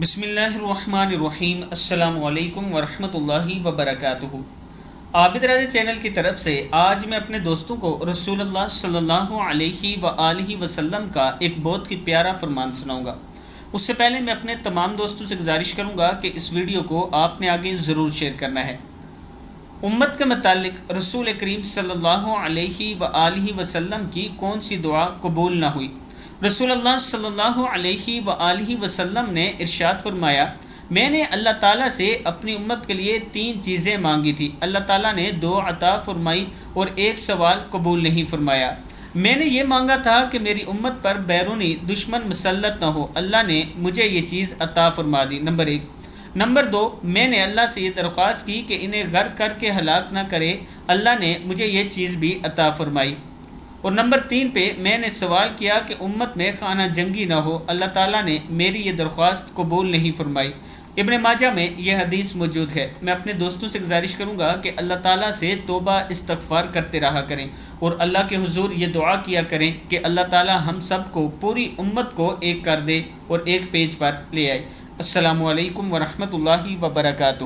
بسم اللہ الرحمن الرحیم۔ السلام علیکم ورحمۃ اللہ وبرکاتہ۔ عابد راضی چینل کی طرف سے آج میں اپنے دوستوں کو رسول اللہ صلی اللہ علیہ وآلہ وسلم کا ایک بہت ہی پیارا فرمان سناؤں گا۔ اس سے پہلے میں اپنے تمام دوستوں سے گزارش کروں گا کہ اس ویڈیو کو آپ نے آگے ضرور شیئر کرنا ہے۔ امت کے متعلق رسول کریم صلی اللہ علیہ وآلہ وسلم کی کون سی دعا قبول نہ ہوئی؟ رسول اللہ صلی اللہ علیہ وآلہ وسلم نے ارشاد فرمایا، میں نے اللہ تعالیٰ سے اپنی امت کے لیے 3 چیزیں مانگی تھی، اللہ تعالیٰ نے 2 عطا فرمائی اور 1 سوال قبول نہیں فرمایا۔ میں نے یہ مانگا تھا کہ میری امت پر بیرونی دشمن مسلط نہ ہو، اللہ نے مجھے یہ چیز عطا فرما دی، نمبر 1۔ نمبر 2، میں نے اللہ سے یہ درخواست کی کہ انہیں غرق کر کے ہلاک نہ کرے، اللہ نے مجھے یہ چیز بھی عطا فرمائی۔ اور نمبر 3 پہ میں نے سوال کیا کہ امت میں خانہ جنگی نہ ہو، اللہ تعالیٰ نے میری یہ درخواست قبول نہیں فرمائی۔ ابن ماجہ میں یہ حدیث موجود ہے۔ میں اپنے دوستوں سے گزارش کروں گا کہ اللہ تعالیٰ سے توبہ استغفار کرتے رہا کریں اور اللہ کے حضور یہ دعا کیا کریں کہ اللہ تعالیٰ ہم سب کو، پوری امت کو ایک کر دے اور ایک پیج پر لے آئے۔ السلام علیکم ورحمۃ اللہ وبرکاتہ۔